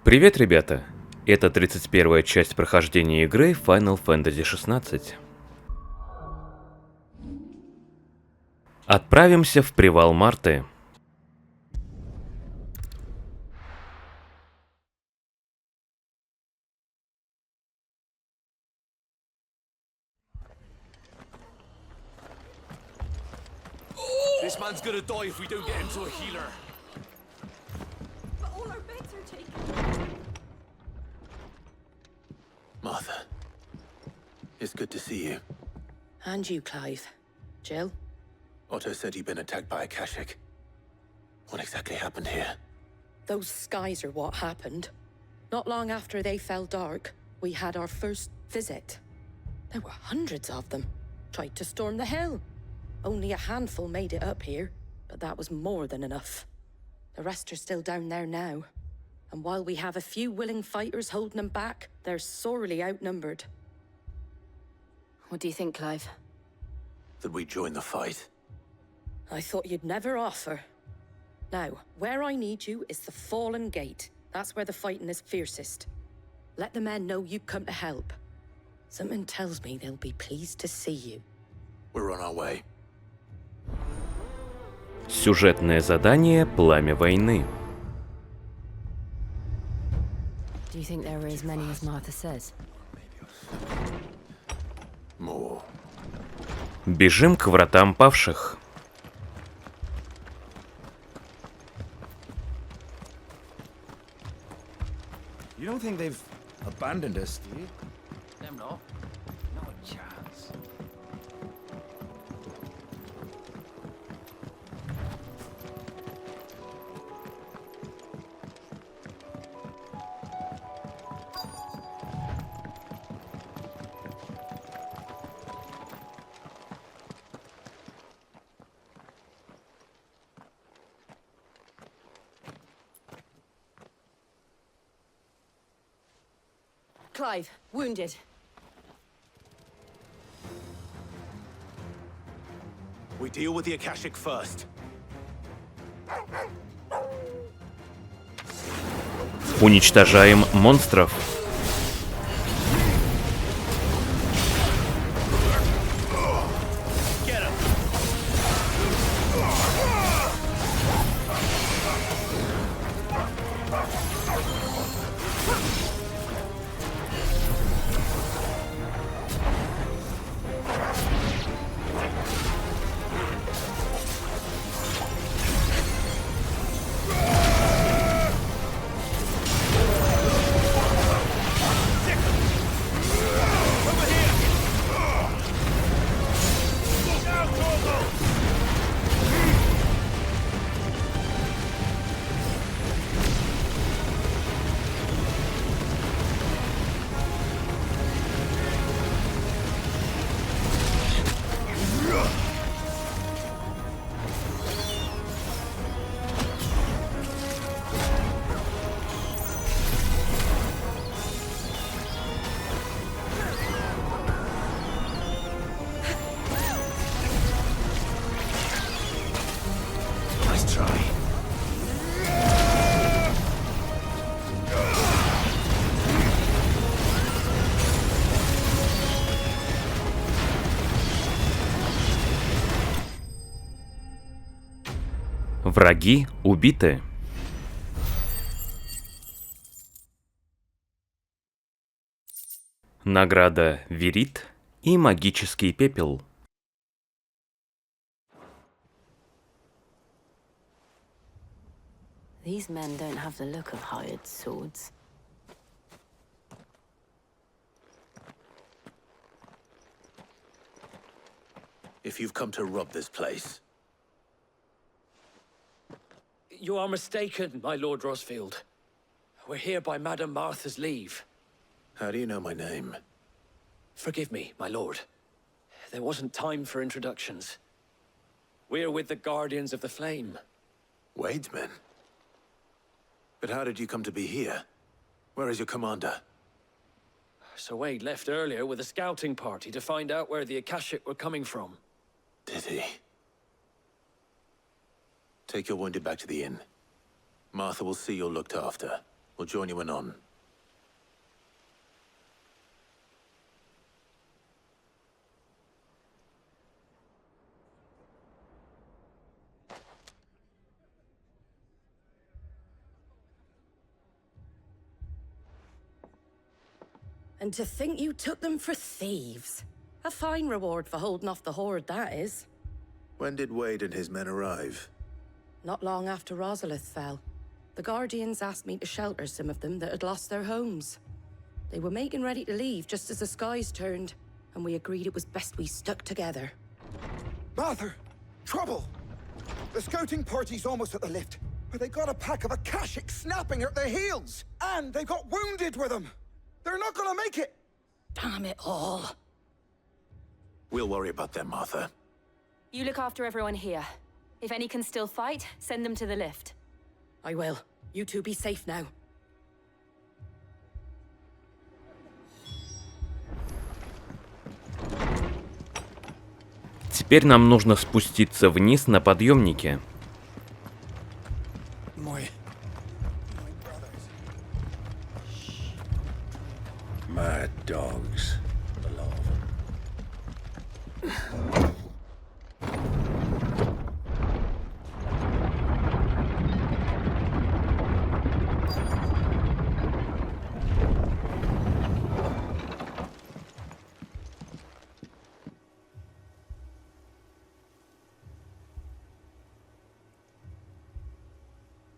Привет, ребята! Это 31-я часть прохождения игры Final Fantasy XVI. Отправимся в привал Марты. This man's gonna die if we don't get him to a healer. But all our beds are taken. Martha, it's good to see you. And you, Clive. Jill? Otto said you'd been attacked by a Akashic. What exactly happened here? Those skies are what happened. Not long after they fell dark, we had our first visit. There were hundreds of them. Tried to storm the hill. Only a handful made it up here, but that was more than enough. The rest are still down there now. And while we have a few willing fighters holding them back, they're sorely outnumbered. What do you think, Clive? That we join the fight? I thought you'd never offer. Now, where I need you is the Fallen Gate. That's where the fighting is fiercest. Let the men know you come to help. Something tells me they'll be pleased to see you. We're on our way. Сюжетное задание «Пламя войны». Do you think there are as many as Martha says? More. Бежим к вратам павших. You don't think they've abandoned us, do you? Them not. Not a chance. Clive, wounded. We deal with the Akashic first. Уничтожаем монстров. Get him! Nice try. Враги убиты. Награда Верит и магический пепел. These men don't have the look of hired swords. If you've come to rob this place, You are mistaken, my Lord Rosfield. We're here by Madame Martha's leave. how do you know my name? Forgive me, my lord. There wasn't time for introductions. We're with the Guardians of the Flame. Wade's men? But how did you come to be here? Where is your commander? Sir Wade left earlier with a scouting party to find out where the Akashic were coming from. Did he? Take your wounded back to the inn. Martha will see you're looked after. We'll join you anon. And to think you took them for thieves. A fine reward for holding off the horde, that is. When did Wade and his men arrive? Not long after Rosalith fell, the Guardians asked me to shelter some of them that had lost their homes. They were making ready to leave just as the skies turned, and we agreed it was best we stuck together. Martha! Trouble! The scouting party's almost at the lift, but they got a pack of Akashics snapping at their heels! And they got wounded with them! They're not gonna make it! Damn it all. We'll worry about them, Martha. You look after everyone here. If any can still fight, send them to the lift. I will. You two be safe now. Теперь нам нужно спуститься вниз на подъемнике. My brothers. Mad dogs. The lot of them.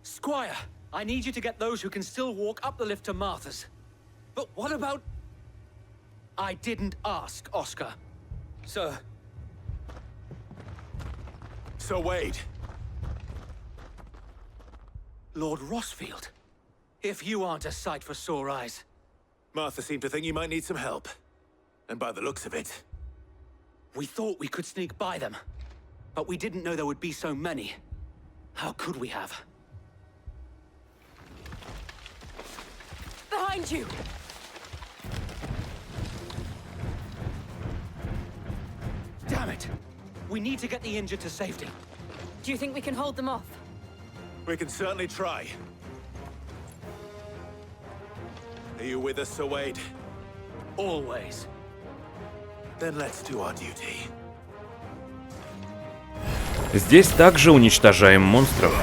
Squire, I need you to get those who can still walk up the lift to Martha's. But what about... I didn't ask, Oscar. Sir. So Wade. Lord Rossfield. If you aren't a sight for sore eyes. Martha seemed to think you might need some help. And by the looks of it... We thought we could sneak by them. But we didn't know there would be so many. How could we have? Behind you! Damn it! We need to get the injured to safety. Do you think we can hold them off? We can certainly try. Are you with us, Sir Wade? Always. Then let's do our duty. Здесь также уничтожаем монстров.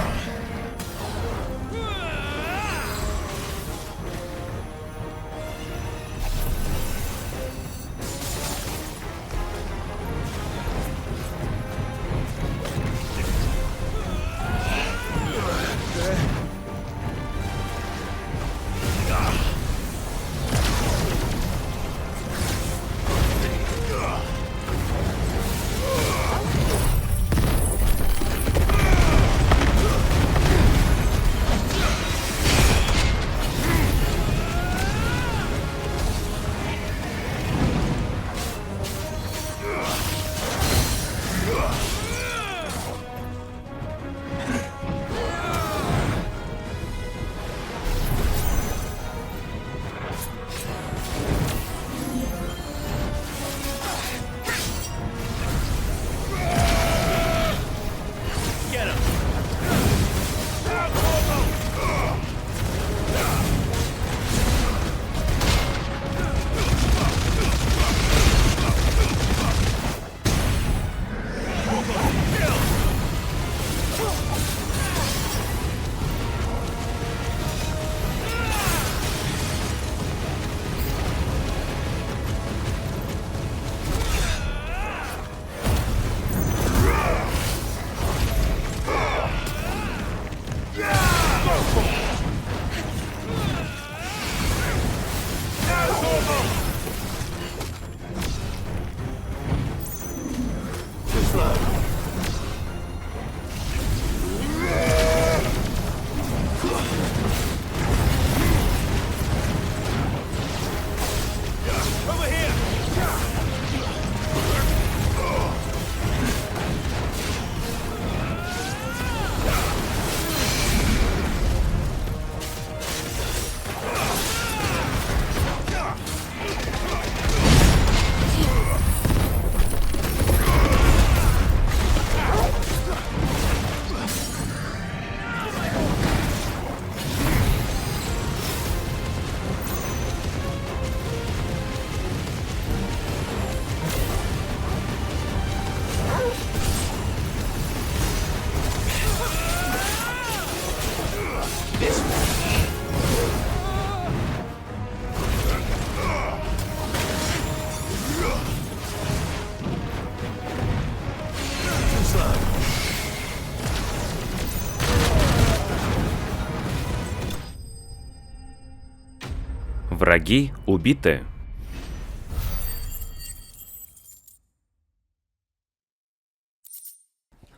Враги убиты.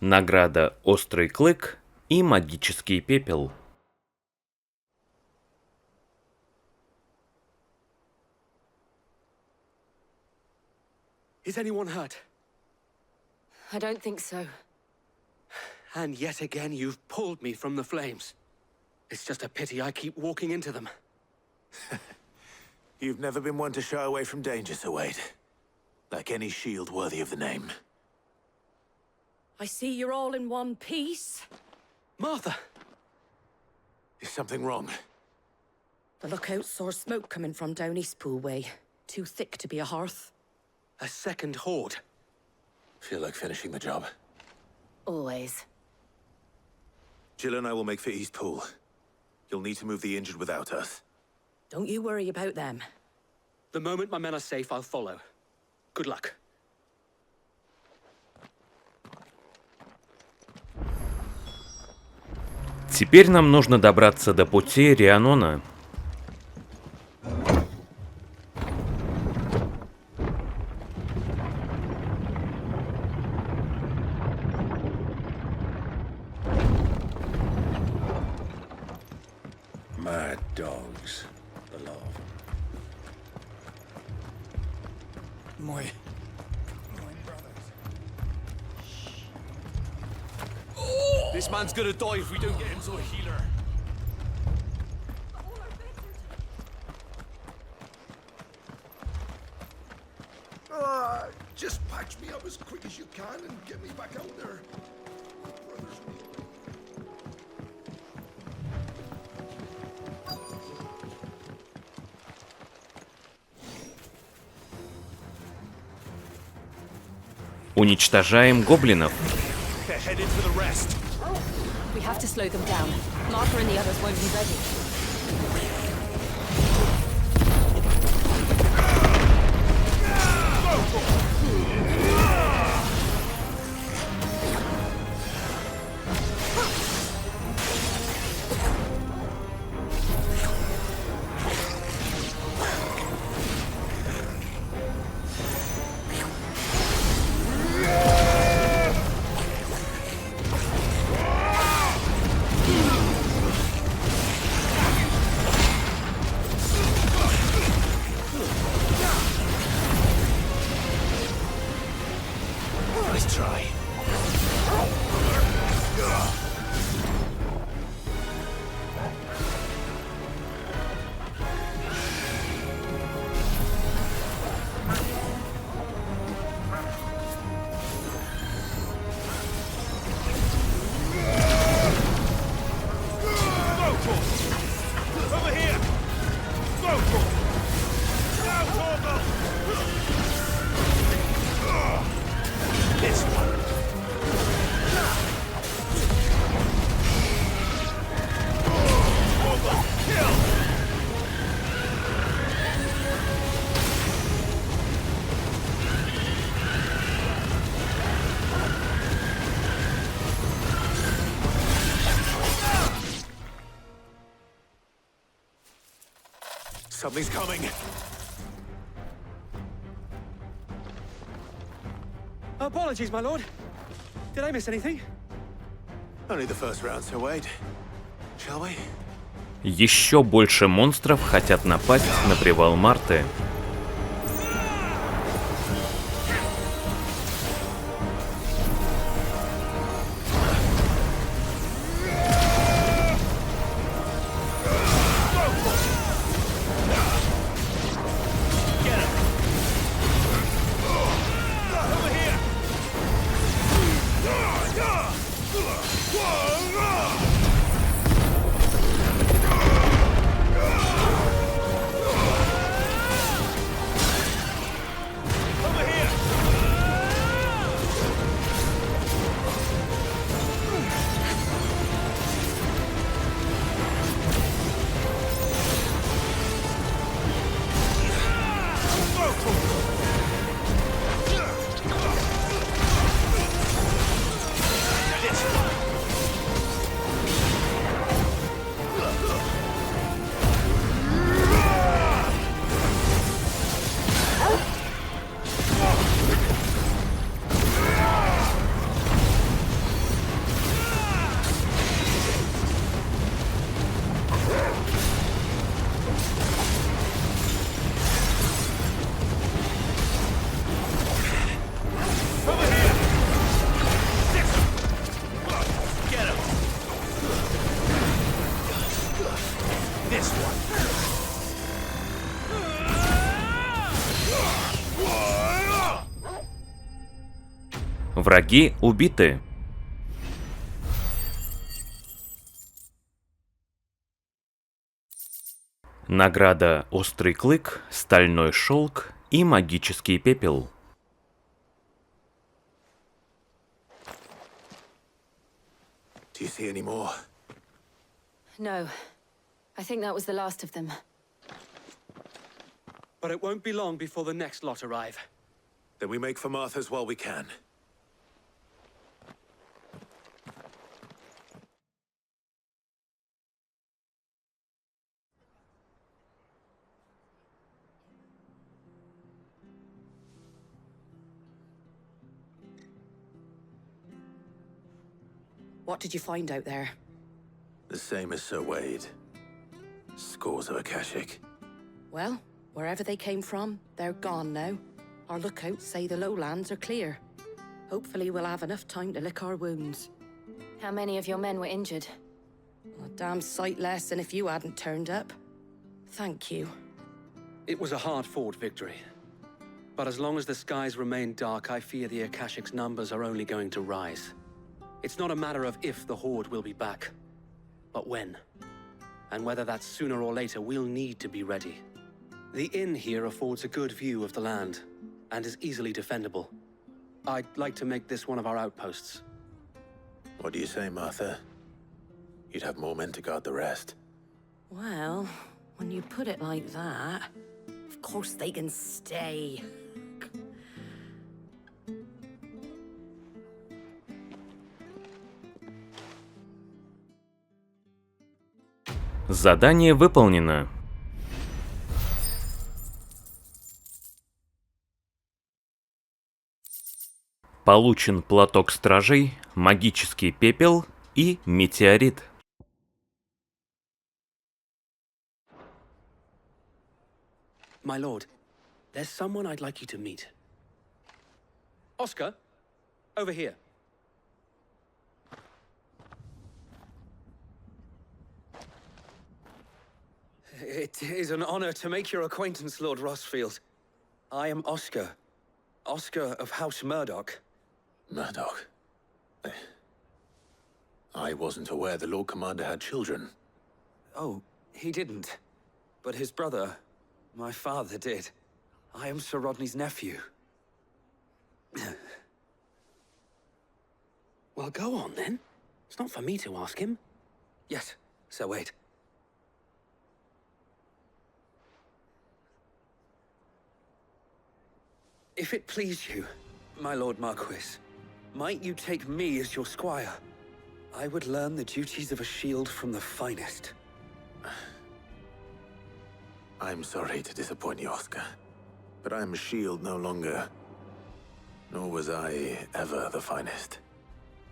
Награда «Острый клык» и «Магический пепел». Is anyone hurt? I don't think so. And yet again, you've pulled me from the flames. It's just a pity I keep walking into them. You've never been one to shy away from danger, Sir Wade. Like any shield worthy of the name. I see you're all in one piece. Martha! Is something wrong? The lookout saw smoke coming from down Eastpool way. Too thick to be a hearth. A second horde. Feel like finishing the job. Always. Jill and I will make for Eastpool. You'll need to move the injured without us. Don't you worry about them. The moment my men are safe, I'll follow. Good luck. Теперь нам нужно добраться до пути Рианона. Mad dogs. The law. My brothers. This man's gonna die if we don't get him to a healer. Just patch me up as quick as you can and get me back out there. Brothers. Уничтожаем гоблинов. They're headed for the rest. We have to slow them down. Martha and the others won't be ready. Nice try. Over here! Go! Down, Torgal! This one. Torgal, kill! Something's coming. Apologies, my lord. Did I miss anything? Only the first round, Sir Wade. Shall we? Еще больше монстров хотят напасть на привал Марты. Враги убиты. Награда «Острый клык», «Стальной шелк» и «Магический пепел». Do you see any more? No. I think that was the last of them. But it won't be long before the next lot arrive. Then we make for Martha's while we can. What did you find out there? The same as Sir Wade. Scores of Akashic. Well, wherever they came from, they're gone now. Our lookouts say the lowlands are clear. Hopefully we'll have enough time to lick our wounds. How many of your men were injured? A damn sight less than if you hadn't turned up. Thank you. It was a hard-fought victory. But as long as the skies remain dark, I fear the Akashic's numbers are only going to rise. It's not a matter of if the Horde will be back, but when. And whether that's sooner or later, we'll need to be ready. The inn here affords a good view of the land, and is easily defendable. I'd like to make this one of our outposts. What do you say, Martha? You'd have more men to guard the rest. Well, when you put it like that, of course they can stay. Задание выполнено. Получен платок стражей, магический пепел и метеорит. My lord, there's someone I'd like you to meet. Oscar, over here. It is an honor to make your acquaintance, Lord Rossfield. I am Oscar. Oscar of House Murdoch. Murdoch. I wasn't aware the Lord Commander had children. Oh, he didn't. But his brother, my father, did. I am Sir Rodney's nephew. Well, go on then. It's not for me to ask him. Yes, Sir Wade. If it please you, my Lord Marquis, might you take me as your squire? I would learn the duties of a shield from the finest. I'm sorry to disappoint you, Oscar, but I'm a shield no longer. Nor was I ever the finest.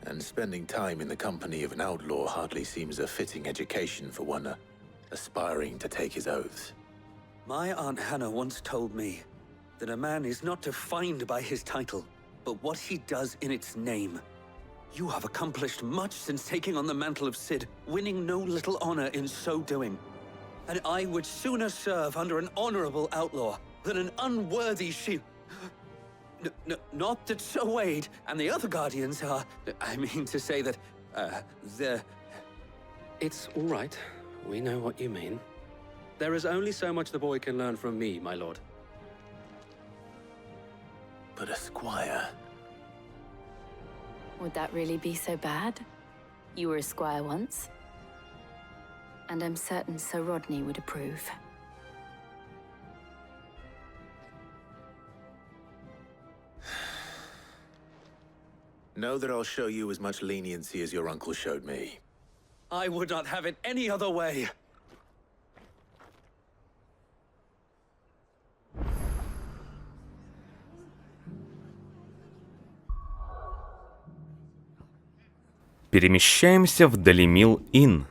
And spending time in the company of an outlaw hardly seems a fitting education for one aspiring to take his oaths. My Aunt Hannah once told me that a man is not defined by his title, but what he does in its name. You have accomplished much since taking on the mantle of Cid, winning no little honor in so doing. And I would sooner serve under an honorable outlaw than an unworthy shield. Not that Sir Wade and the other Guardians are... I mean to say that, they're... It's all right. We know what you mean. There is only so much the boy can learn from me, my lord. But a squire... Would that really be so bad? You were a squire once. And I'm certain Sir Rodney would approve. Know that I'll show you as much leniency as your uncle showed me. I would not have it any other way. Перемещаемся в Далимил Inn.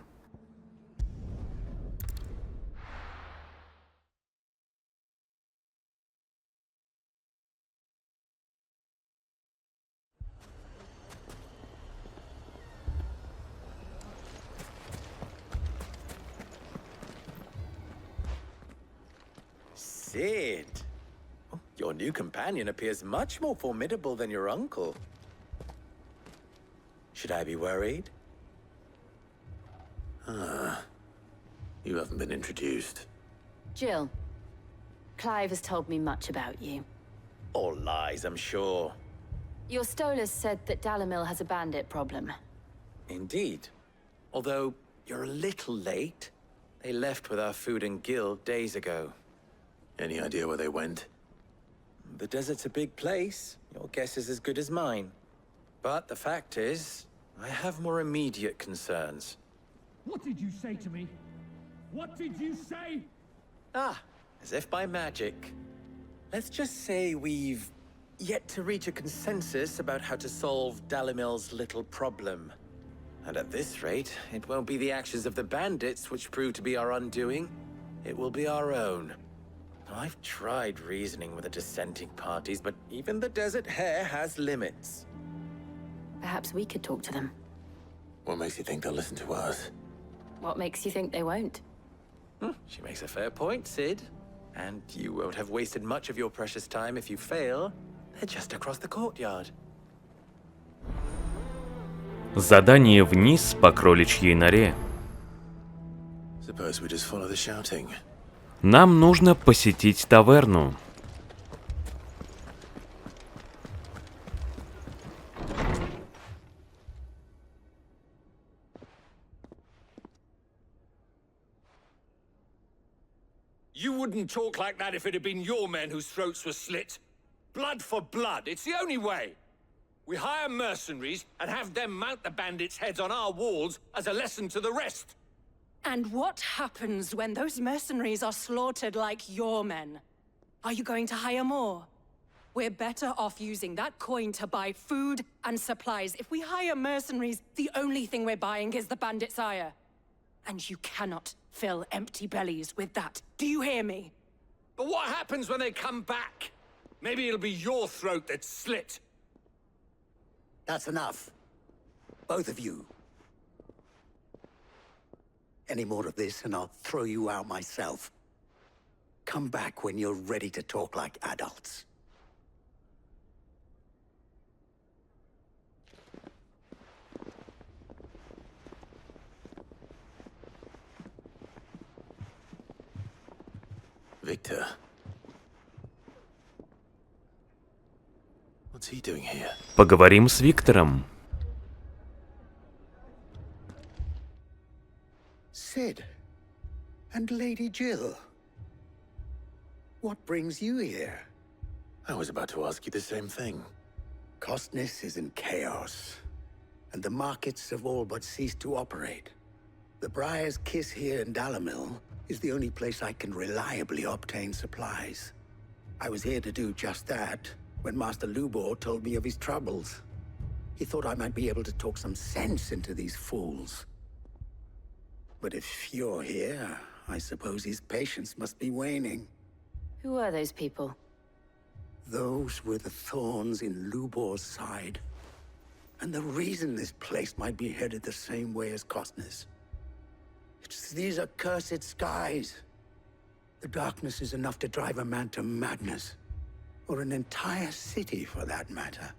Cid. Your new companion appears much more formidable than your uncle. Should I be worried? You haven't been introduced. Jill, Clive has told me much about you. All lies, I'm sure. Your Stolas said that Dalamil has a bandit problem. Indeed. Although, you're a little late. They left with our food and guild days ago. Any idea where they went? The desert's a big place. Your guess is as good as mine. But the fact is, I have more immediate concerns. What did you say to me? What did you say? Ah, as if by magic. Let's just say we've yet to reach a consensus about how to solve Dalamil's little problem. And at this rate, it won't be the actions of the bandits which prove to be our undoing. It will be our own. I've tried reasoning with the dissenting parties, but even the Desert Hare has limits. Perhaps we could talk to them. What makes you think they'll listen to us? What makes you think they won't? She makes a fair point, Sid. And you won't have wasted much of your precious time if you fail. They're just across the courtyard. Задание вниз по кроличьей норе. Suppose we just follow the shouting. Нам нужно посетить таверну. You wouldn't talk like that if it had been your men whose throats were slit. Blood for blood, it's the only way. We hire mercenaries and have them mount the bandits' heads on our walls as a lesson to the rest. And what happens when those mercenaries are slaughtered like your men? Are you going to hire more? We're better off using that coin to buy food and supplies. If we hire mercenaries, the only thing we're buying is the bandits' ire. And you cannot fill empty bellies with that. Do you hear me? But what happens when they come back? Maybe it'll be your throat that's slit. That's enough. Both of you. Any more of this and I'll throw you out myself. Come back when you're ready to talk like adults. Victor. What's he doing here? Поговорим с Виктором. Sid. And Lady Jill. What brings you here? I was about to ask you the same thing. Costness is in chaos, and the markets have all but ceased to operate. The Briar's Kiss here in Dalamil is the only place I can reliably obtain supplies. I was here to do just that when Master Lubor told me of his troubles. He thought I might be able to talk some sense into these fools. But if you're here, I suppose his patience must be waning. Who are those people? Those were the thorns in Lubor's side. And the reason this place might be headed the same way as Costness. It's these accursed skies. The darkness is enough to drive a man to madness. Or an entire city, for that matter.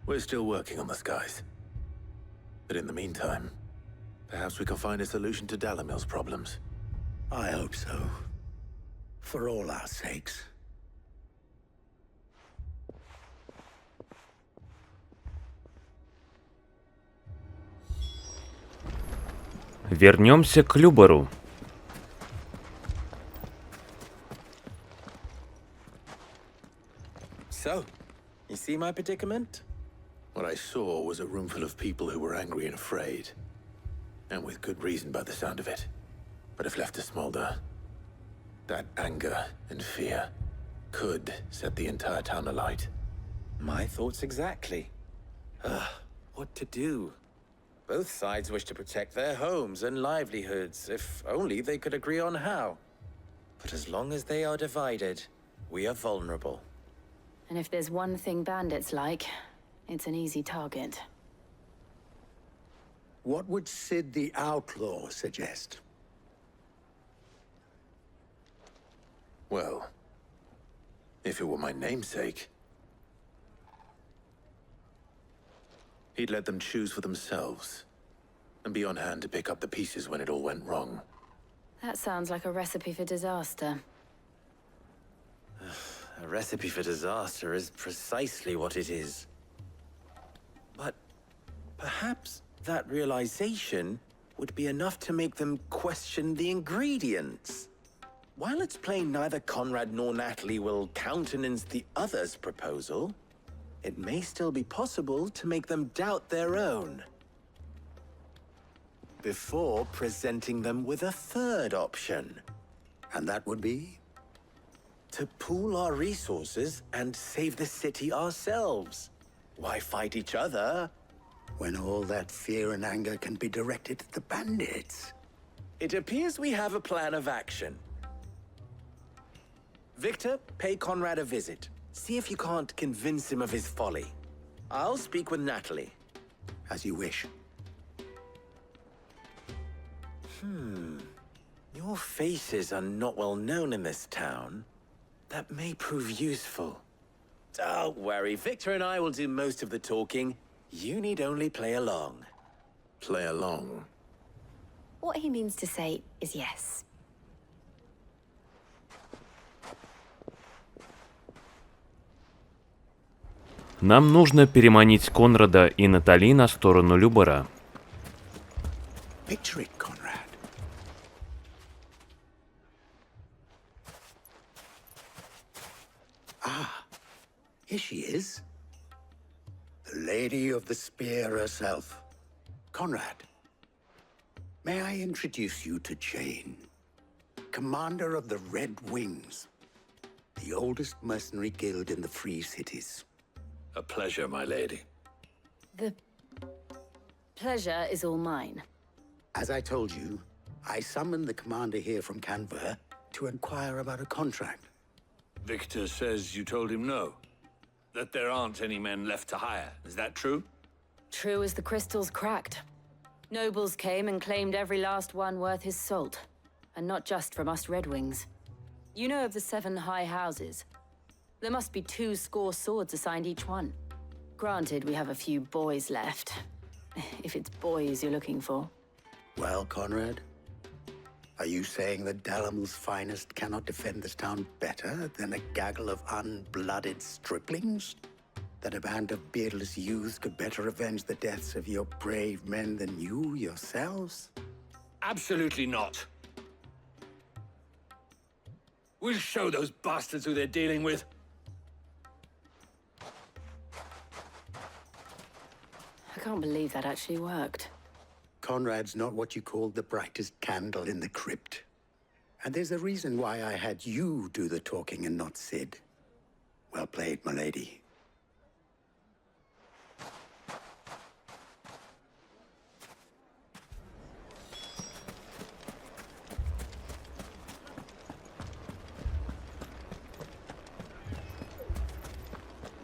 We're still working on the skies. But in the meantime, perhaps we can find a solution to Dalamil's problems. I hope so. For all our sakes. Вернемся к Любору. So, you see my predicament? What I saw was a room full of people who were angry and afraid. And with good reason by the sound of it. But if left to smolder, that anger and fear could set the entire town alight. My thoughts exactly. What to do? Both sides wish to protect their homes and livelihoods, if only they could agree on how. But as long as they are divided, we are vulnerable. And if there's one thing bandits like, it's an easy target. What would Sid the Outlaw suggest? Well, if it were my namesake. He'd let them choose for themselves, and be on hand to pick up the pieces when it all went wrong. That sounds like a recipe for disaster. A recipe for disaster is precisely what it is. But perhaps that realization would be enough to make them question the ingredients. While it's plain neither Conrad nor Natalie will countenance the other's proposal, it may still be possible to make them doubt their own. Before presenting them with a third option. And that would be? To pool our resources and save the city ourselves. Why fight each other? When all that fear and anger can be directed at the bandits. It appears we have a plan of action. Victor, pay Conrad a visit. See if you can't convince him of his folly. I'll speak with Natalie. As you wish. Your faces are not well known in this town. That may prove useful. Don't worry, Victor and I will do most of the talking. You need only play along. Play along? What he means to say is yes. Нам нужно переманить Конрада и Натали на сторону Любера. Picture it, Conrad. Ah, here she is. The Lady of the Spear herself. Conrad, may I introduce you to Jane, commander of the Red Wings, the oldest mercenary guild in the Free Cities. A pleasure, my lady. The pleasure is all mine. As I told you, I summoned the commander here from Canver to inquire about a contract. Victor says you told him no. That there aren't any men left to hire. Is that true? True as the crystals cracked. Nobles came and claimed every last one worth his salt. And not just from us Red Wings. You know of the 7 high houses. There must be 2 swords assigned each one. Granted, we have a few boys left. If it's boys you're looking for. Well, Conrad, are you saying that Dalamil's finest cannot defend this town better than a gaggle of unblooded striplings? That a band of beardless youths could better avenge the deaths of your brave men than you yourselves? Absolutely not. We'll show those bastards who they're dealing with. I can't believe that actually worked. Conrad's not what you call the brightest candle in the crypt. And there's a reason why I had you do the talking and not Sid. Well played, my lady.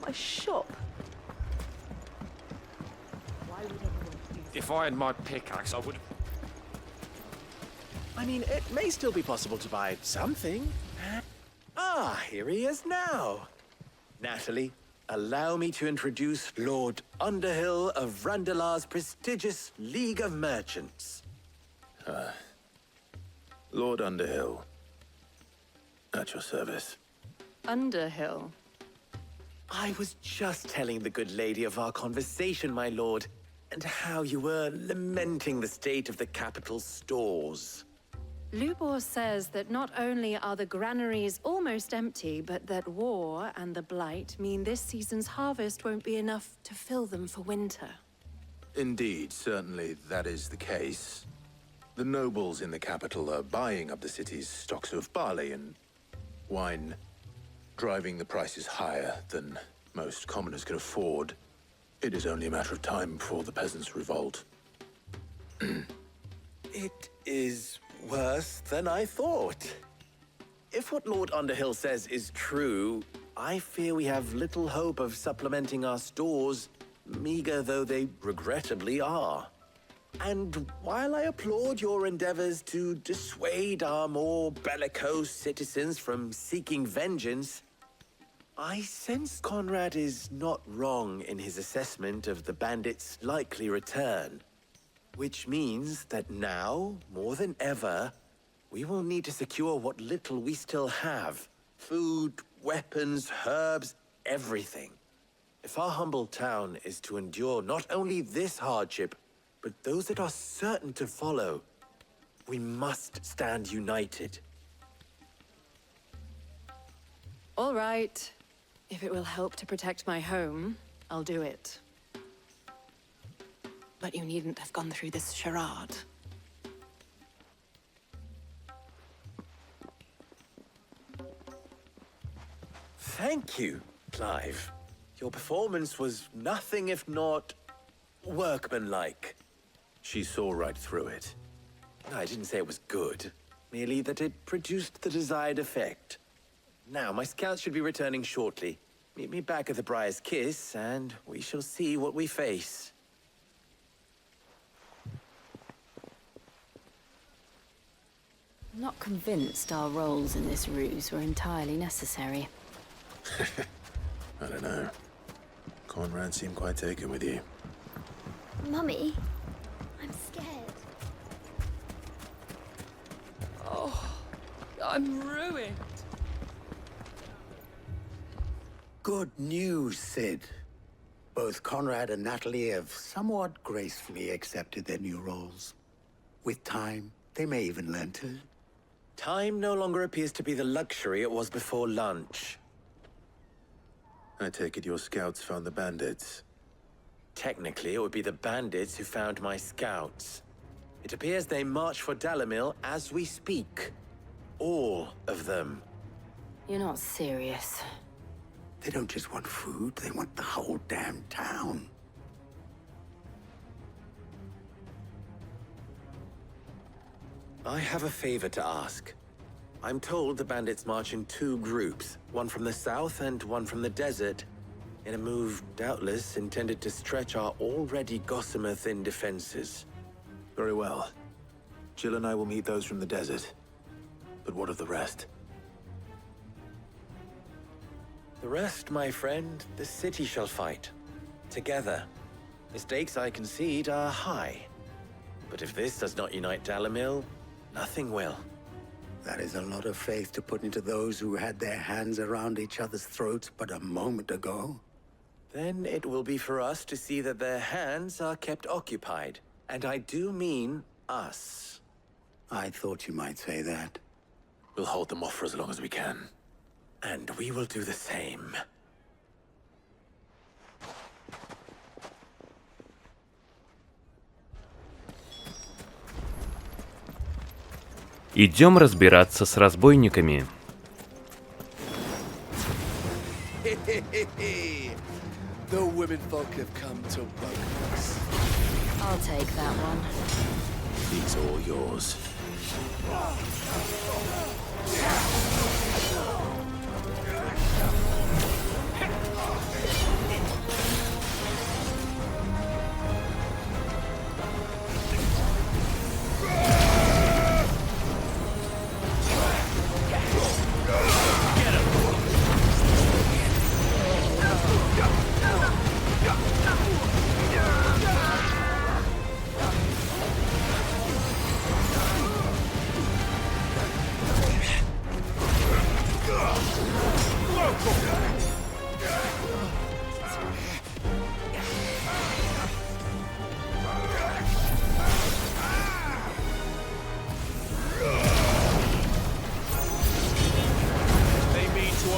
My shop. If I had my pickaxe, I would... I mean, it may still be possible to buy something. Ah, here he is now. Natalie, allow me to introduce Lord Underhill of Randalar's prestigious League of Merchants. Lord Underhill. At your service. Underhill? I was just telling the good lady of our conversation, my lord, and how you were lamenting the state of the capital's stores. Lubor says that not only are the granaries almost empty, but that war and the Blight mean this season's harvest won't be enough to fill them for winter. Indeed, certainly that is the case. The nobles in the capital are buying up the city's stocks of barley and wine, driving the prices higher than most commoners can afford. It is only a matter of time before the peasants revolt. It is worse than I thought. If what Lord Underhill says is true, I fear we have little hope of supplementing our stores, meager though they regrettably are. And while I applaud your endeavors to dissuade our more bellicose citizens from seeking vengeance, I sense Conrad is not wrong in his assessment of the bandits' likely return. Which means that now, more than ever, we will need to secure what little we still have. Food, weapons, herbs, everything. If our humble town is to endure not only this hardship, but those that are certain to follow, we must stand united. All right. If it will help to protect my home, I'll do it. But you needn't have gone through this charade. Thank you, Clive. Your performance was nothing if not workmanlike. She saw right through it. I didn't say it was good, merely that it produced the desired effect. Now, my scouts should be returning shortly. Meet me back at the Briar's Kiss, and we shall see what we face. I'm not convinced our roles in this ruse were entirely necessary. I don't know. Conrad seemed quite taken with you. Mummy, I'm scared. Oh, I'm ruined. Good news, Sid. Both Conrad and Natalie have somewhat gracefully accepted their new roles. With time, they may even learn to. Time no longer appears to be the luxury it was before lunch. I take it your scouts found the bandits. Technically, it would be the bandits who found my scouts. It appears they march for Dalamil as we speak. All of them. You're not serious. They don't just want food, they want the whole damn town. I have a favor to ask. I'm told the bandits march in two groups, one from the south and one from the desert, in a move doubtless intended to stretch our already gossamer-thin defenses. Very well. Jill and I will meet those from the desert. But what of the rest? The rest, my friend, the city shall fight. Together. The stakes, I concede, are high. But if this does not unite Dalamil, nothing will. That is a lot of faith to put into those who had their hands around each other's throats but a moment ago. Then it will be for us to see that their hands are kept occupied. And I do mean us. I thought you might say that. We'll hold them off for as long as we can. And we will do the same. Идем разбираться с разбойниками. The women folk have come to welcome us. I'll take that one. These are all yours.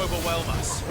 overwhelm us.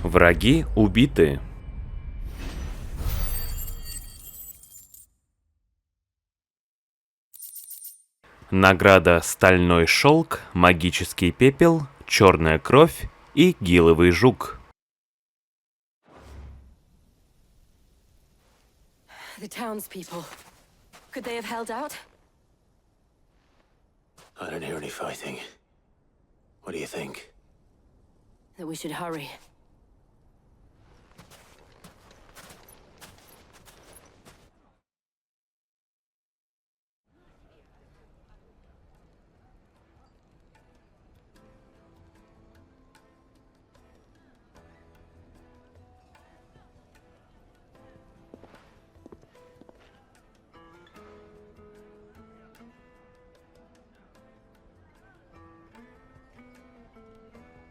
Враги убиты. Награда «Стальной шелк», «Магический пепел», «Черная кровь» и «Гиловый жук». The townspeople. Could they have held out? I don't hear any fighting. What do you think? That we should hurry.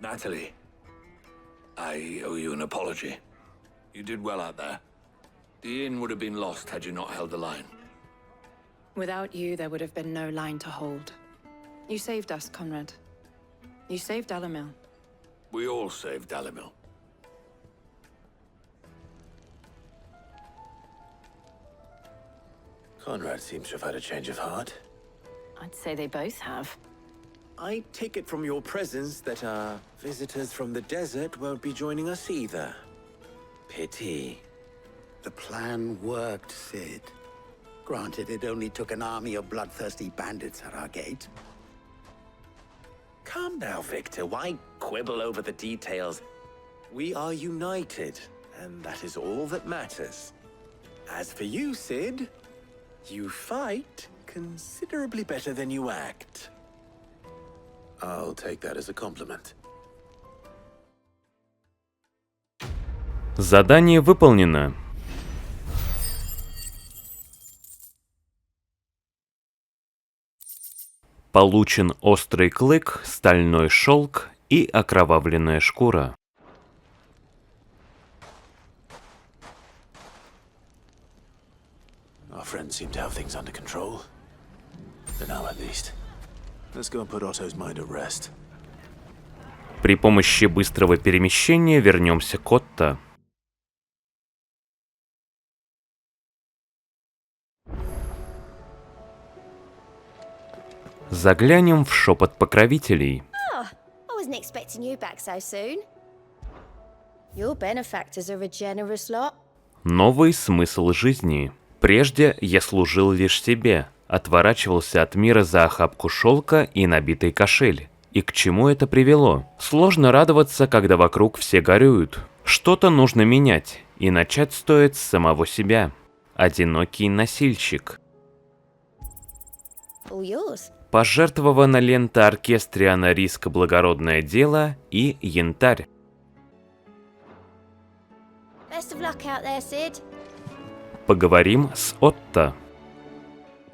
Natalie, I owe you an apology. You did well out there. The inn would have been lost had you not held the line. Without you, there would have been no line to hold. You saved us, Conrad. You saved Alamil. We all saved Alamil. Conrad seems to have had a change of heart. I'd say they both have. I take it from your presence that our visitors from the desert won't be joining us either. Pity. The plan worked, Sid. Granted, it only took an army of bloodthirsty bandits at our gate. Calm now, Victor. Why quibble over the details? We are united, and that is all that matters. As for you, Sid, you fight considerably better than you act. I'll take that as a compliment. Задание выполнено. Получен острый клык, стальной шелк и окровавленная шкура. Our friends seem to have things under control. For now, at least. Let's go and put Otto's mind at rest. При помощи быстрого перемещения вернемся к Отто. Заглянем в шепот покровителей. Oh, I wasn't expecting you back so soon. Your benefactors are a generous lot. Новый смысл жизни. Прежде я служил лишь себе, отворачивался от мира за охапку шелка и набитый кошель. И к чему это привело? Сложно радоваться, когда вокруг все горюют. Что-то нужно менять, и начать стоит с самого себя. Одинокий носильщик. All yours. Пожертвована лента оркестриана «Риск. Благородное дело» и «Янтарь». Best of luck out there, Sid. Поговорим с Отто.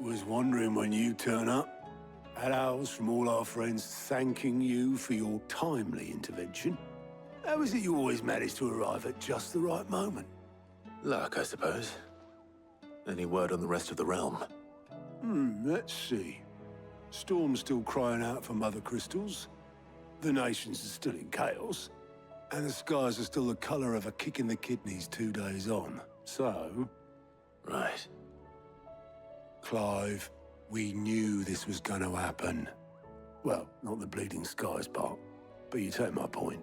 Was wondering when you turn up. Had owls from all our friends thanking you for your timely intervention. How is it you always manage to arrive at just the right moment? Luck, I suppose. Any word on the rest of the realm? Let's see. Storm's still crying out for mother crystals. The nations are still in chaos. And the skies are still the color of a kick in the kidneys 2 days on. So... Right. Clive, we knew this was going to happen. Well, not the bleeding skies part, but you take my point.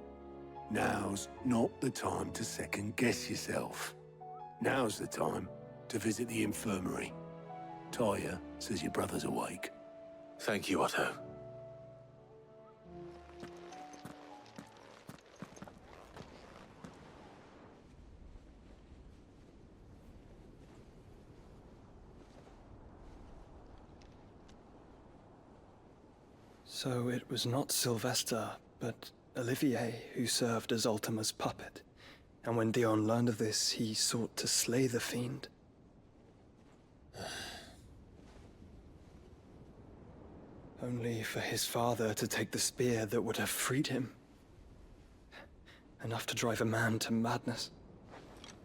Now's not the time to second-guess yourself. Now's the time to visit the infirmary. Talia says your brother's awake. Thank you, Otto. So it was not Sylvester, but Olivier who served as Ultima's puppet. And when Dion learned of this, he sought to slay the fiend. Only for his father to take the spear that would have freed him. Enough to drive a man to madness.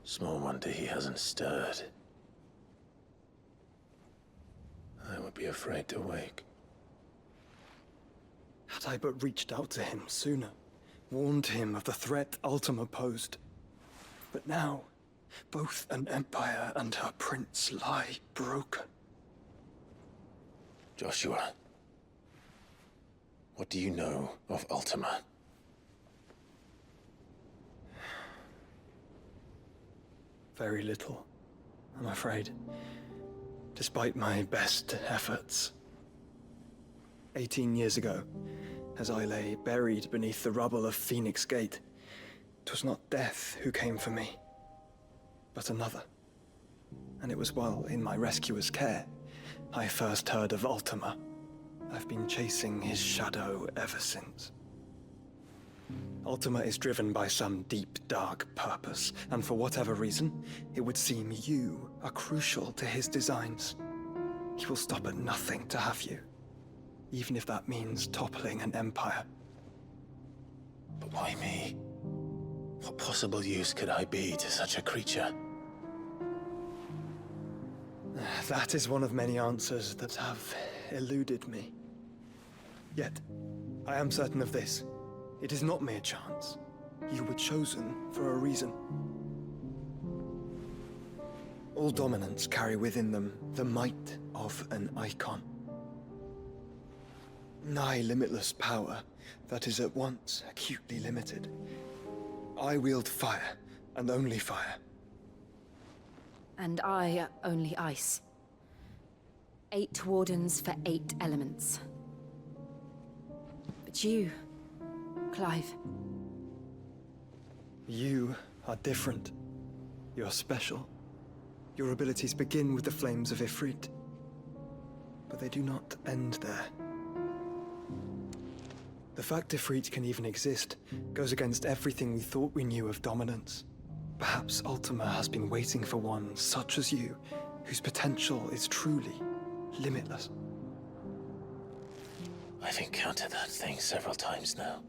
Small wonder he hasn't stirred. I would be afraid to wake. Had I but reached out to him sooner, warned him of the threat Ultima posed. But now, both an empire and her prince lie broken. Joshua, what do you know of Ultima? Very little, I'm afraid. Despite my best efforts. 18 years ago, as I lay buried beneath the rubble of Phoenix Gate, 'twas not death who came for me, but another. And it was while in my rescuer's care, I first heard of Ultima. I've been chasing his shadow ever since. Ultima is driven by some deep, dark purpose, and for whatever reason, it would seem you are crucial to his designs. He will stop at nothing to have you, even if that means toppling an empire. But why me? What possible use could I be to such a creature? That is one of many answers that have eluded me. Yet, I am certain of this. It is not mere chance. You were chosen for a reason. All dominants carry within them the might of an icon. Nigh limitless power that is at once acutely limited. I wield fire, and only fire. And I only ice. 8 wardens for 8 elements. But you, Clive. You are different. You're special. Your abilities begin with the flames of Ifrit. But they do not end there. The fact Ifrit can even exist goes against everything we thought we knew of dominance. Perhaps Ultima has been waiting for one such as you, whose potential is truly limitless. I've encountered that thing several times now.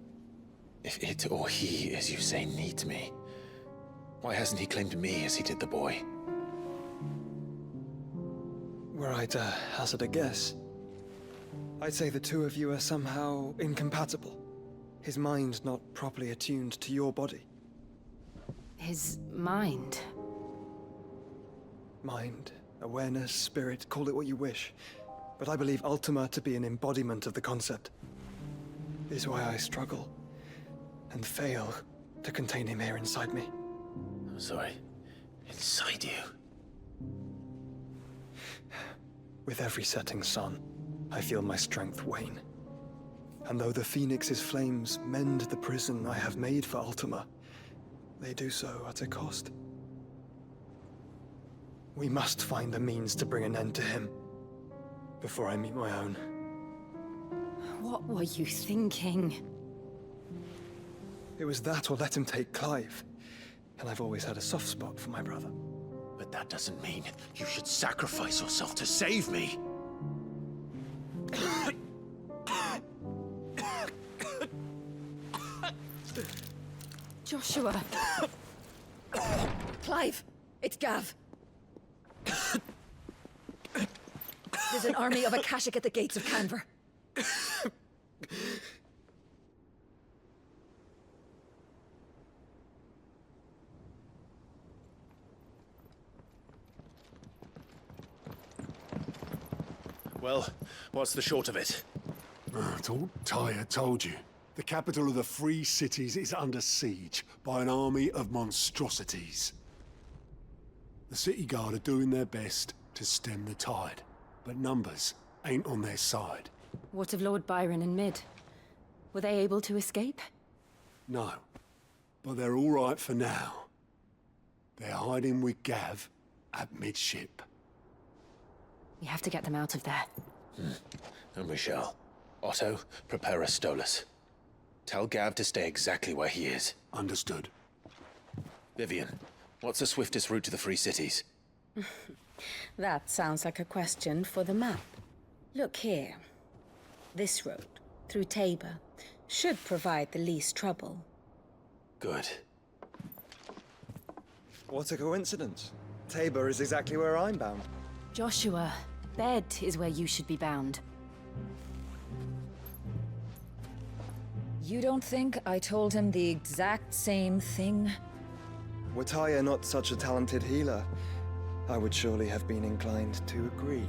If it or he, as you say, needs me, why hasn't he claimed me as he did the boy? Were I to hazard a guess, I'd say the two of you are somehow incompatible. His mind not properly attuned to your body. His mind? Mind, awareness, spirit, call it what you wish. But I believe Ultima to be an embodiment of the concept. This is why I struggle and fail to contain him here inside me. I'm sorry. Inside you? With every setting sun, I feel my strength wane. And though the Phoenix's flames mend the prison I have made for Ultima, they do so at a cost. We must find the means to bring an end to him before I meet my own. What were you thinking? It was that or let him take Clive. And I've always had a soft spot for my brother. But that doesn't mean you should sacrifice yourself to save me. Joshua. Clive, it's Gav. There's an army of Akashic at the gates of Canver. Well, what's the short of it? I thought Tyre told you. The capital of the Free Cities is under siege by an army of monstrosities. The City Guard are doing their best to stem the tide, but numbers ain't on their side. What of Lord Byron and Mid? Were they able to escape? No, but they're all right for now. They're hiding with Gav at midship. We have to get them out of there. And we shall. Otto, prepare a Stolas. Tell Gav to stay exactly where he is. Understood. Vivian, what's the swiftest route to the Free Cities? That sounds like a question for the map. Look here. This road, through Tabor, should provide the least trouble. Good. What a coincidence. Tabor is exactly where I'm bound. Joshua, bed is where you should be bound. You don't think I told him the exact same thing? Were Tyre not such a talented healer, I would surely have been inclined to agree.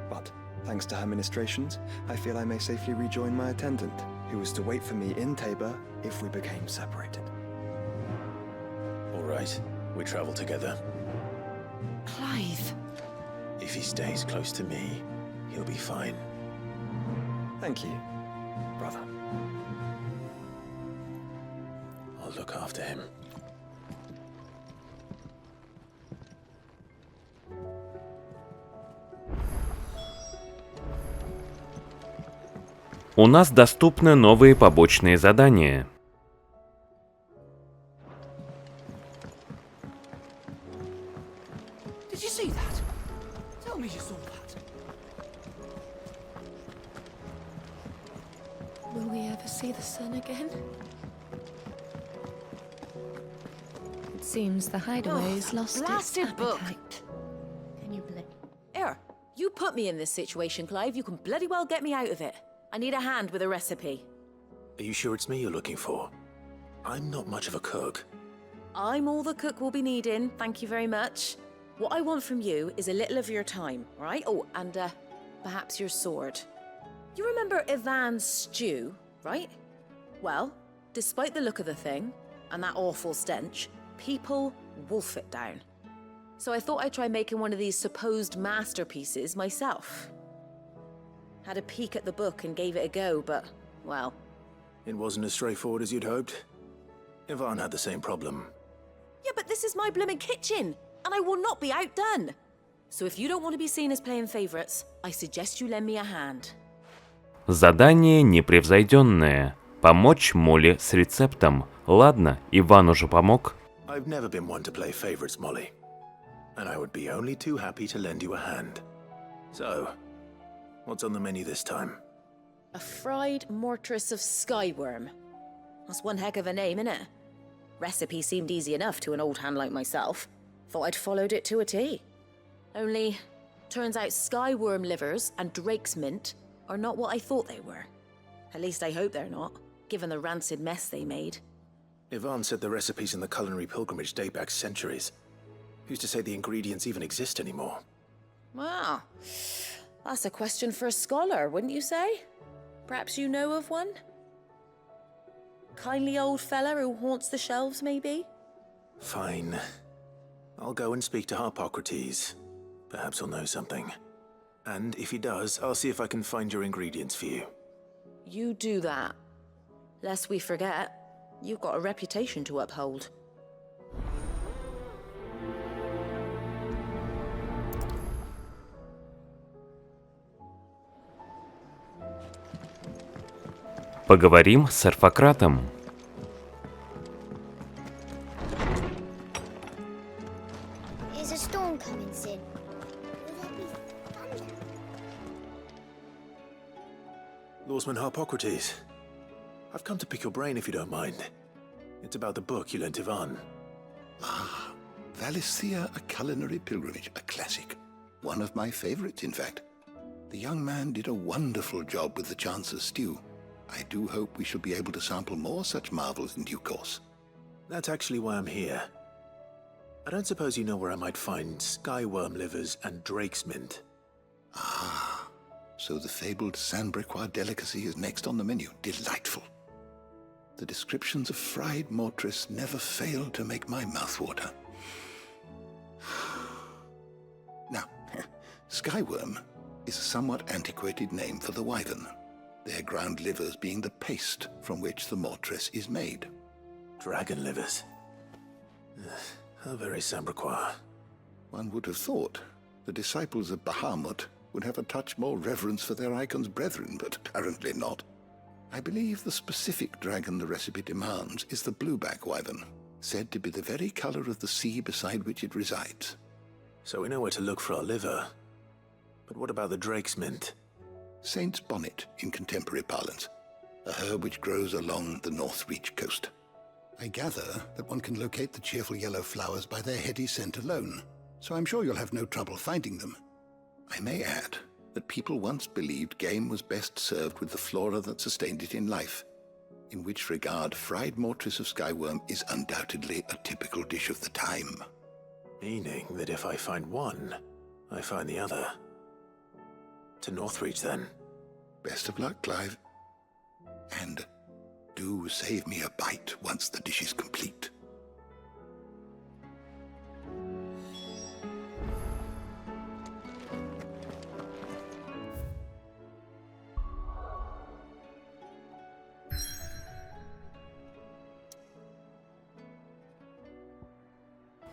But, thanks to her ministrations, I feel I may safely rejoin my attendant, who was to wait for me in Tabor if we became separated. All right, we travel together. Clive. If he stays close to me, he'll be fine. Thank you, brother. I'll look after him. У нас доступны новые побочные задания. Did you see that? Tell me you saw that. Will we ever see the sun again? It seems the hideaway's lost its blasted book. appetite. Can you blame? Here, you put me in this situation, Clive. You can bloody well get me out of it. I need a hand with a recipe. Are you sure it's me you're looking for? I'm not much of a cook. I'm all the cook will be needing, thank you very much. What I want from you is a little of your time, all right? Oh, and perhaps your sword. You remember Ivan's stew, right? Well, despite the look of the thing, and that awful stench, people wolf it down. So I thought I'd try making one of these supposed masterpieces myself. Had a peek at the book and gave it a go, but, well... It wasn't as straightforward as you'd hoped. Ivan had the same problem. Yeah, but this is my blooming kitchen, and I will not be outdone. So if you don't want to be seen as playing favorites, I suggest you lend me a hand. Задание непревзойденное. Помочь Молли с рецептом. Ладно, Иван уже помог. I've never been one to play favorites, Molly. And I would be only too happy to lend you a hand. So, what's on the menu this time? A fried mortress of skyworm. That's one heck of a name, innit? Recipe seemed easy enough to an old hand like myself. Thought I'd followed it to a T. Only, turns out skyworm livers and drake's mint are not what I thought they were. At least I hope they're not, given the rancid mess they made. Ivan said the recipes in the culinary pilgrimage date back centuries. Who's to say the ingredients even exist anymore? Wow. That's a question for a scholar, wouldn't you say? Perhaps you know of one? Kindly old fella who haunts the shelves, maybe? Fine. I'll go and speak to Harpocrates. Perhaps he'll know something. And if he does, I'll see if I can find your ingredients for you. You do that. Lest we forget, you've got a reputation to uphold. Поговорим с Арфакратом. Is a storm coming soon? Will there be thunder? Lawsman Harpocrates, I've come to pick your brain if you don't mind. It's about the book you lent Ivan. Ah, Valisthea, A Culinary Pilgrimage, a classic. One of my favorites, in fact. The young man did a wonderful job with the Chance's stew. I do hope we shall be able to sample more such marvels in due course. That's actually why I'm here. I don't suppose you know where I might find skyworm livers and drake's mint. Ah, so the fabled Sandbrequois delicacy is next on the menu. Delightful. The descriptions of fried mortress never failed to make my mouth water. Now, skyworm is a somewhat antiquated name for the wyvern. Their ground livers being the paste from which the mortress is made. Dragon livers. How very Sandbrequois. One would have thought the disciples of Bahamut would have a touch more reverence for their icon's brethren, but apparently not. I believe the specific dragon the recipe demands is the blueback wyvern, said to be the very color of the sea beside which it resides. So we know where to look for our liver. But what about the drake's mint? Saint's bonnet in contemporary parlance, a herb which grows along the North Reach coast. I gather that one can locate the cheerful yellow flowers by their heady scent alone, so I'm sure you'll have no trouble finding them. I may add that people once believed game was best served with the flora that sustained it in life. In which regard, fried mortress of skyworm is undoubtedly a typical dish of the time. Meaning that if I find one, I find the other. To Northreach, then. Best of luck, Clive. And do save me a bite once the dish is complete.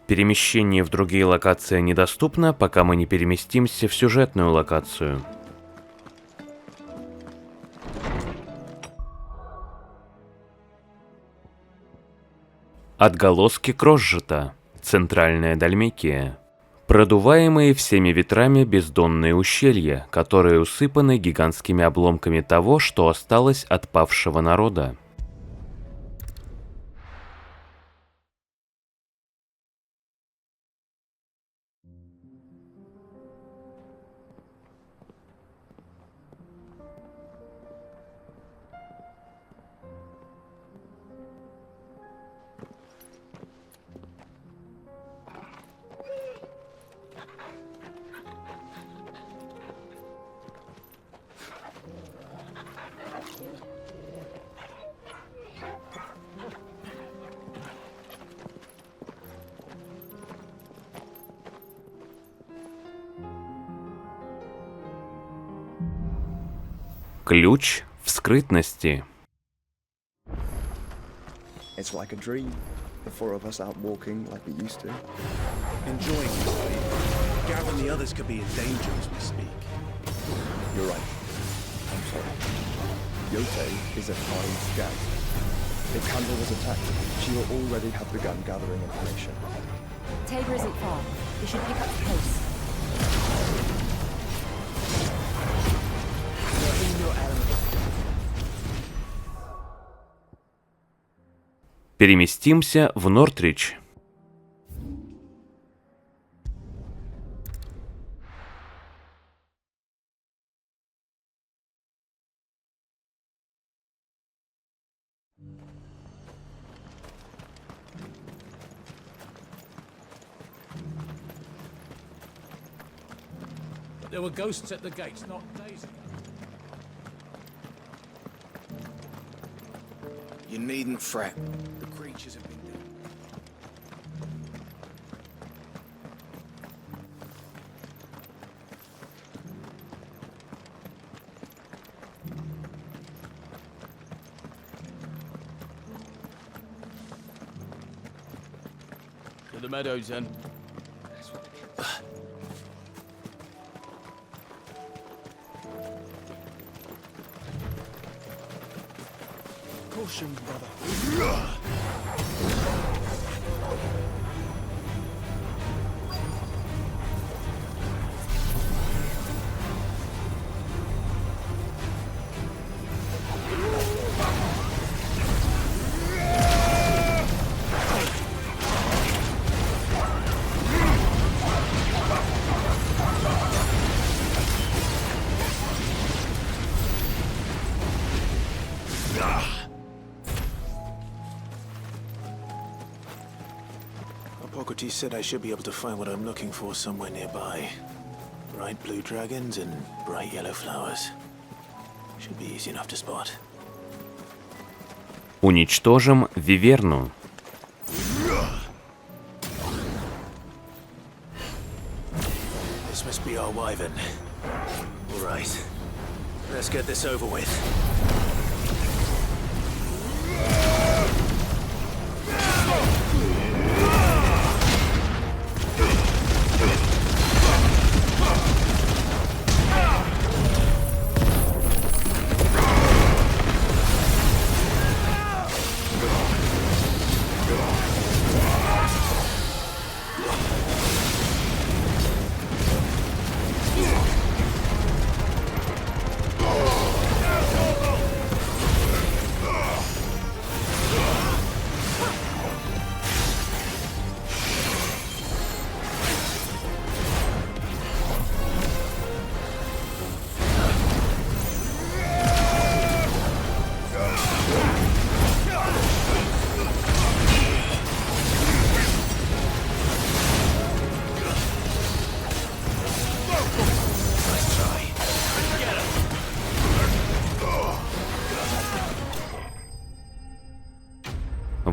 Перемещение в другие локации недоступно, пока мы не переместимся в сюжетную локацию. Отголоски Крозжета. Центральная Дальмекия. Продуваемые всеми ветрами бездонные ущелья, которые усыпаны гигантскими обломками того, что осталось от павшего народа. Ключ в скрытности. It's like a dream. The four of us out walking like we used to. Enjoying this view. Gavin, the others could be in danger as we speak. You're right. I'm sorry. Yote is a fine scout. If Kandor was attacked, she will already have begun gathering information. Tabor isn't far. We should pick up the pace. Переместимся в Нортрич. There were ghosts at the gates, not days ago. You needn't fret. The creatures have been dead. To the meadows, then. Caution, brother. He said I should be able to find what I'm looking for somewhere nearby. Bright blue dragons and bright yellow flowers. Should be easy enough to spot. Уничтожим Виверну. This must be our wyvern. All right. Let's get this over with.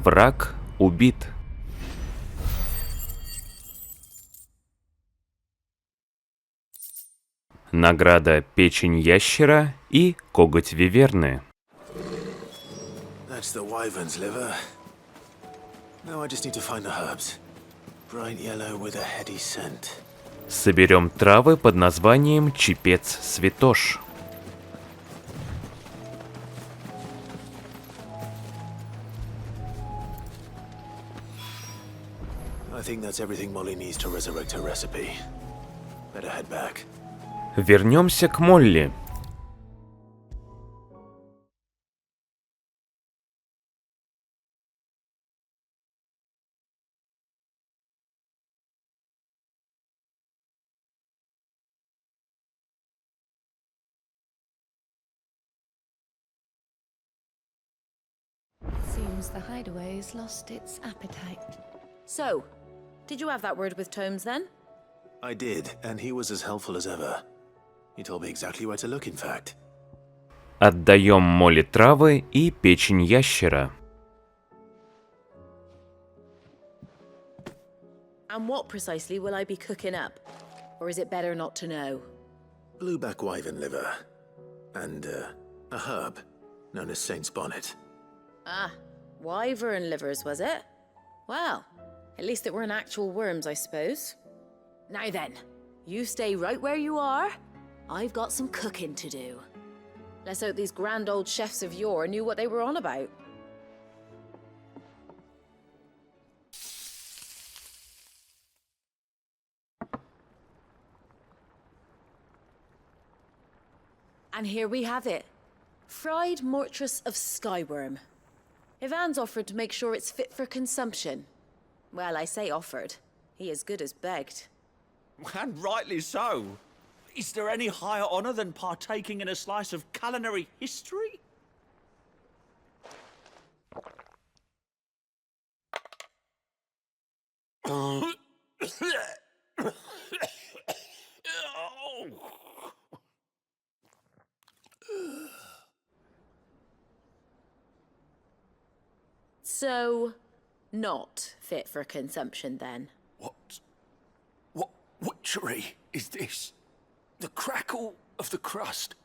Враг убит. Награда печень ящера и коготь виверны. That's the wyvern's liver. Now I just need to find the herbs. Bright yellow with a heady scent. Соберем травы под названием чепец-святош. I think that's everything Molly needs to resurrect her recipe. Better head back. Вернемся к Молли. Seems the hideaway's lost its appetite. So, did you have that word with Tomes then? I did, and he was as helpful as ever. He told me exactly where to look, in fact. Отдаем Молли травы и печень ящера. And what precisely will I be cooking up? Or is it better not to know? Blueback wyvern liver. And, a herb known as Saint's Bonnet. Ah, wyvern livers, was it? Well, at least it weren't actual worms, I suppose. Now then, you stay right where you are. I've got some cooking to do. Let's hope these grand old chefs of yore knew what they were on about. And here we have it. Fried mortress of skyworm. Ivan's offered to make sure it's fit for consumption. Well, I say offered. He as good as begged. And rightly so. Is there any higher honor than partaking in a slice of culinary history? So, not fit for consumption then? What witchery is this? The crackle of the crust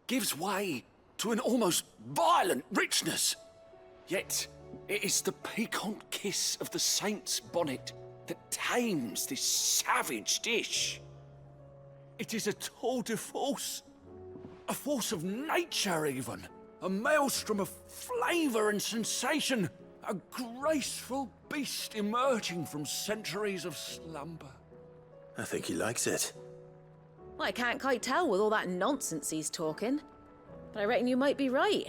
gives way to an almost violent richness. Yet, it is the piquant kiss of the saint's bonnet that tames this savage dish. It is a tour de force, a force of nature even, a maelstrom of flavor and sensation, a graceful beast emerging from centuries of slumber. I think he likes it. Well, I can't quite tell with all that nonsense he's talking. But I reckon you might be right.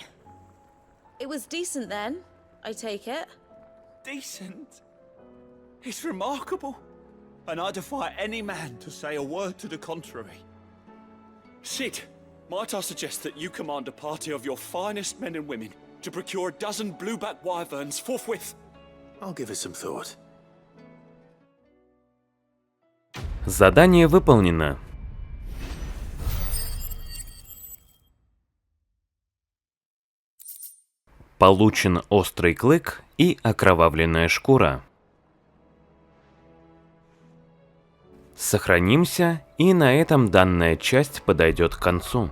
It was decent then, I take it. Decent? It's remarkable. And I defy any man to say a word to the contrary. Sid, might I suggest that you command a party of your finest men and women to procure a dozen blueback wyverns forthwith? I'll give it some thought. Задание выполнено. Получен острый клык и окровавленная шкура. Сохранимся, и на этом данная часть подойдет к концу.